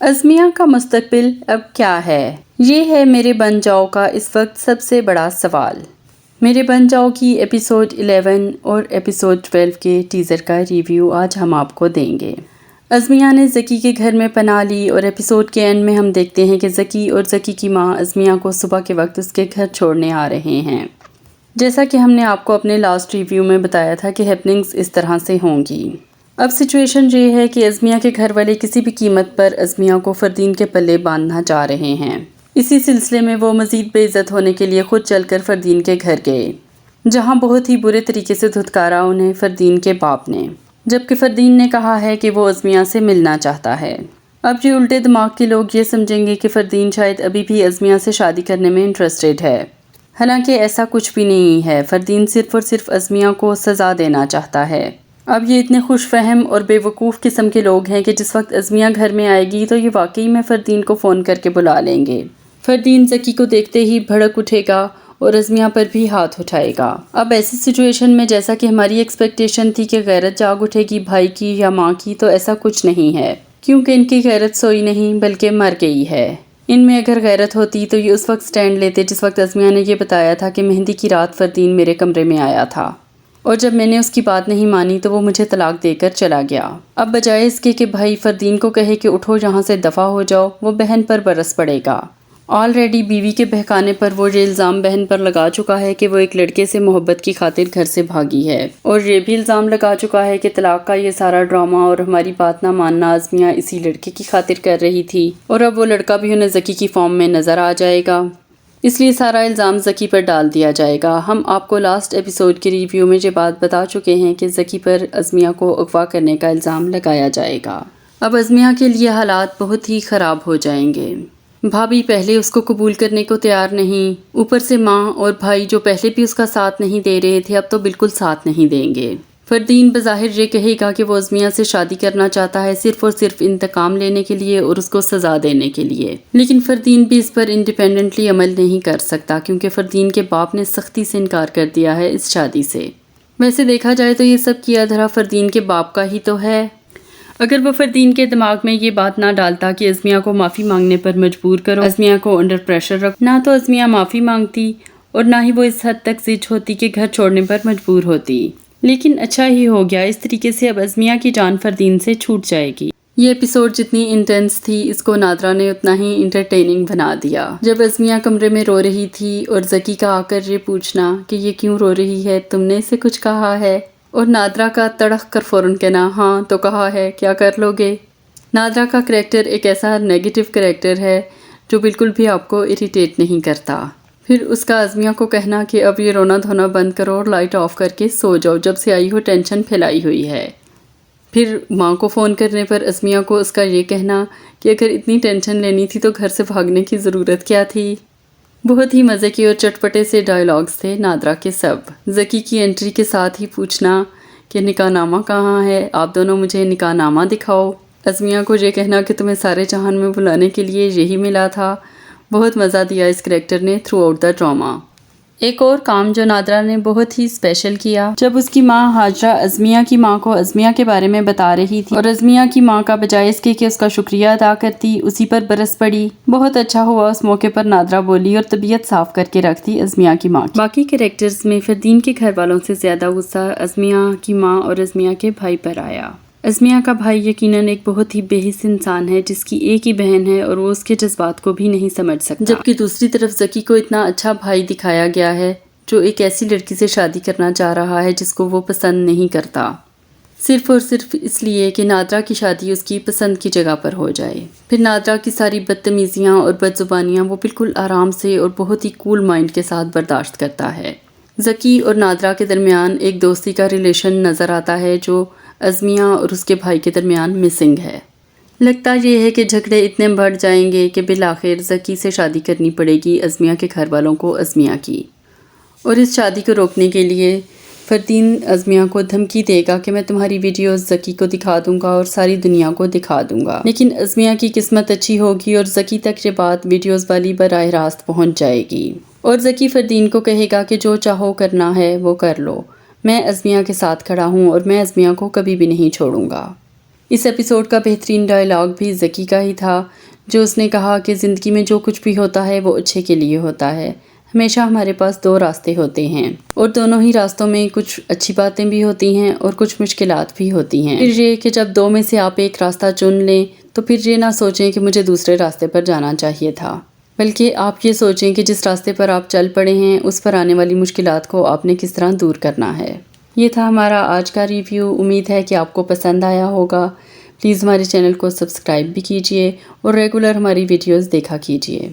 ازمیہ کا مستقبل اب کیا ہے؟ یہ ہے میرے بن جاؤ کا اس وقت سب سے بڑا سوال۔ میرے بن جاؤ کی ایپیسوڈ 11 اور ایپیسوڈ 12 کے ٹیزر کا ریویو آج ہم آپ کو دیں گے۔ ازمیہ نے زکی کے گھر میں پناہ لی اور ایپیسوڈ کے اینڈ میں ہم دیکھتے ہیں کہ زکی اور زکی کی ماں ازمیہ کو صبح کے وقت اس کے گھر چھوڑنے آ رہے ہیں۔ جیسا کہ ہم نے آپ کو اپنے لاسٹ ریویو میں بتایا تھا کہ ہیپننگز اس طرح سے ہوں گی۔ اب سچویشن یہ ہے کہ ازمیہ کے گھر والے کسی بھی قیمت پر ازمیہ کو فردین کے پلے باندھنا چاہ رہے ہیں۔ اسی سلسلے میں وہ مزید بے عزت ہونے کے لیے خود چل کر فردین کے گھر گئے، جہاں بہت ہی برے طریقے سے دھتکارا انہیں فردین کے باپ نے، جبکہ فردین نے کہا ہے کہ وہ ازمیہ سے ملنا چاہتا ہے۔ اب یہ الٹے دماغ کے لوگ یہ سمجھیں گے کہ فردین شاید ابھی بھی ازمیہ سے شادی کرنے میں انٹرسٹڈ ہے، حالانکہ ایسا کچھ بھی نہیں ہے۔ فردین صرف اور صرف ازمیہ کو سزا دینا چاہتا ہے۔ اب یہ اتنے خوش فہم اور بے وقوف قسم کے لوگ ہیں کہ جس وقت ازمیہ گھر میں آئے گی تو یہ واقعی میں فردین کو فون کر کے بلا لیں گے۔ فردین زکی کو دیکھتے ہی بھڑک اٹھے گا اور ازمیہ پر بھی ہاتھ اٹھائے گا۔ اب ایسی سچویشن میں جیسا کہ ہماری ایکسپیکٹیشن تھی کہ غیرت جاگ اٹھے گی بھائی کی یا ماں کی، تو ایسا کچھ نہیں ہے، کیونکہ ان کی غیرت سوئی نہیں بلکہ مر گئی ہے۔ ان میں اگر غیرت ہوتی تو یہ اس وقت سٹینڈ لیتے جس وقت ازمیہ نے یہ بتایا تھا کہ مہندی کی رات فردین میرے کمرے میں آیا تھا، اور جب میں نے اس کی بات نہیں مانی تو وہ مجھے طلاق دے کر چلا گیا۔ اب بجائے اس کے کہ بھائی فردین کو کہے کہ اٹھو یہاں سے دفع ہو جاؤ، وہ بہن پر برس پڑے گا۔ آلریڈی بیوی کے بہکانے پر وہ یہ الزام بہن پر لگا چکا ہے کہ وہ ایک لڑکے سے محبت کی خاطر گھر سے بھاگی ہے، اور یہ بھی الزام لگا چکا ہے کہ طلاق کا یہ سارا ڈرامہ اور ہماری بات نہ ماننا ازمیہ اسی لڑکے کی خاطر کر رہی تھی، اور اب وہ لڑکا بھی انہیں زکی کی فارم میں نظر آ جائے گا، اس لیے سارا الزام زکی پر ڈال دیا جائے گا۔ ہم آپ کو لاسٹ ایپیسوڈ کے ریویو میں یہ بات بتا چکے ہیں کہ زکی پر ازمیہ کو اغوا کرنے کا الزام لگایا جائے گا۔ اب ازمیہ کے لیے حالات بہت ہی خراب ہو جائیں گے۔ بھابھی پہلے اس کو قبول کرنے کو تیار نہیں، اوپر سے ماں اور بھائی جو پہلے بھی اس کا ساتھ نہیں دے رہے تھے اب تو بالکل ساتھ نہیں دیں گے۔ فردین بظاہر یہ کہے گا کہ وہ ازمیہ سے شادی کرنا چاہتا ہے صرف اور صرف انتقام لینے کے لیے اور اس کو سزا دینے کے لیے، لیکن فردین بھی اس پر انڈیپینڈنٹلی عمل نہیں کر سکتا کیونکہ فردین کے باپ نے سختی سے انکار کر دیا ہے اس شادی سے۔ ویسے دیکھا جائے تو یہ سب کیا دھرا فردین کے باپ کا ہی تو ہے۔ اگر وہ فردین کے دماغ میں یہ بات نہ ڈالتا کہ ازمیہ کو معافی مانگنے پر مجبور کرو، ازمیہ کو انڈر پریشر رکھو، نہ تو ازمیہ معافی مانگتی اور نہ ہی وہ اس حد تک ضد ہوتی کہ گھر چھوڑنے پر مجبور ہوتی۔ لیکن اچھا ہی ہو گیا، اس طریقے سے اب ازمیہ کی جان فردین سے چھوٹ جائے گی۔ یہ ایپیسوڈ جتنی انٹینس تھی اس کو نادرا نے اتنا ہی انٹرٹیننگ بنا دیا۔ جب ازمیہ کمرے میں رو رہی تھی اور زکی کا آ کر یہ پوچھنا کہ یہ کیوں رو رہی ہے، تم نے اسے کچھ کہا ہے، اور نادرا کا تڑخ کر فوراً کہنا ہاں تو کہا ہے، کیا کر لو گے۔ نادرا کا کریکٹر ایک ایسا نیگیٹو کریکٹر ہے جو بالکل بھی آپ کو اریٹیٹ نہیں کرتا۔ پھر اس کا ازمیہ کو کہنا کہ اب یہ رونا دھونا بند کرو اور لائٹ آف کر کے سو جاؤ، جب سے آئی ہو ٹینشن پھیلائی ہوئی ہے۔ پھر ماں کو فون کرنے پر ازمیہ کو اس کا یہ کہنا کہ اگر اتنی ٹینشن لینی تھی تو گھر سے بھاگنے کی ضرورت کیا تھی۔ بہت ہی مزے کے اور چٹپٹے سے ڈائیلاگز تھے نادرا کے سب۔ زکی کی انٹری کے ساتھ ہی پوچھنا کہ نکاح نامہ کہاں ہے، آپ دونوں مجھے نکاح نامہ دکھاؤ۔ ازمیہ کو یہ کہنا کہ تمہیں سارے جہان میں بلانے کے لیے یہی ملا تھا۔ بہت مزہ دیا اس کریکٹر نے تھرو آؤٹ دا ڈرامہ۔ ایک اور کام جو نادرا نے بہت ہی اسپیشل کیا، جب اس کی ماں ہاجرہ ازمیہ کی ماں کو ازمیہ کے بارے میں بتا رہی تھی اور ازمیہ کی ماں کا بجائے اس کے کہ اس کا شکریہ ادا کرتی اسی پر برس پڑی۔ بہت اچھا ہوا اس موقع پر نادرا بولی اور طبیعت صاف کر کے رکھ دی ازمیہ کی ماں کی۔ باقی کریکٹرز میں فردین کے گھر والوں سے زیادہ غصہ ازمیہ کی ماں اور ازمیہ کے بھائی پر آیا۔ ازمیہ کا بھائی یقیناً ایک بہت ہی بے حس انسان ہے جس کی ایک ہی بہن ہے اور وہ اس کے جذبات کو بھی نہیں سمجھ سکتا، جبکہ دوسری طرف زکی کو اتنا اچھا بھائی دکھایا گیا ہے جو ایک ایسی لڑکی سے شادی کرنا چاہ رہا ہے جس کو وہ پسند نہیں کرتا، صرف اور صرف اس لیے کہ نادرا کی شادی اس کی پسند کی جگہ پر ہو جائے۔ پھر نادرا کی ساری بدتمیزیاں اور بدزبانیاں وہ بالکل آرام سے اور بہت ہی کول مائنڈ کے ساتھ برداشت کرتا ہے۔ زکی اور نادرا کے درمیان ایک دوستی کا ریلیشن نظر آتا ہے جو ازمیہ اور اس کے بھائی کے درمیان مسنگ ہے۔ لگتا یہ ہے کہ جھگڑے اتنے بڑھ جائیں گے کہ بالآخر زکی سے شادی کرنی پڑے گی ازمیہ کے گھر والوں کو ازمیہ کی، اور اس شادی کو روکنے کے لیے فردین ازمیہ کو دھمکی دے گا کہ میں تمہاری ویڈیوز زکی کو دکھا دوں گا اور ساری دنیا کو دکھا دوں گا۔ لیکن ازمیہ کی قسمت اچھی ہوگی اور زکی تک یہ بات ویڈیوز والی براہ راست پہنچ جائے گی، اور زکی فردین کو کہے گا کہ جو چاہو کرنا ہے وہ کر لو، میں ازمیہ کے ساتھ کھڑا ہوں اور میں ازمیہ کو کبھی بھی نہیں چھوڑوں گا۔ اس ایپیسوڈ کا بہترین ڈائلاگ بھی زکی کا ہی تھا، جو اس نے کہا کہ زندگی میں جو کچھ بھی ہوتا ہے وہ اچھے کے لیے ہوتا ہے۔ ہمیشہ ہمارے پاس دو راستے ہوتے ہیں اور دونوں ہی راستوں میں کچھ اچھی باتیں بھی ہوتی ہیں اور کچھ مشکلات بھی ہوتی ہیں۔ پھر یہ کہ جب دو میں سے آپ ایک راستہ چن لیں تو پھر یہ نہ سوچیں کہ مجھے دوسرے راستے پر جانا چاہیے تھا، بلکہ آپ یہ سوچیں کہ جس راستے پر آپ چل پڑے ہیں اس پر آنے والی مشکلات کو آپ نے کس طرح دور کرنا ہے۔ یہ تھا ہمارا آج کا ریویو۔ امید ہے کہ آپ کو پسند آیا ہوگا۔ پلیز ہمارے چینل کو سبسکرائب بھی کیجیے اور ریگولر ہماری ویڈیوز دیکھا کیجیے۔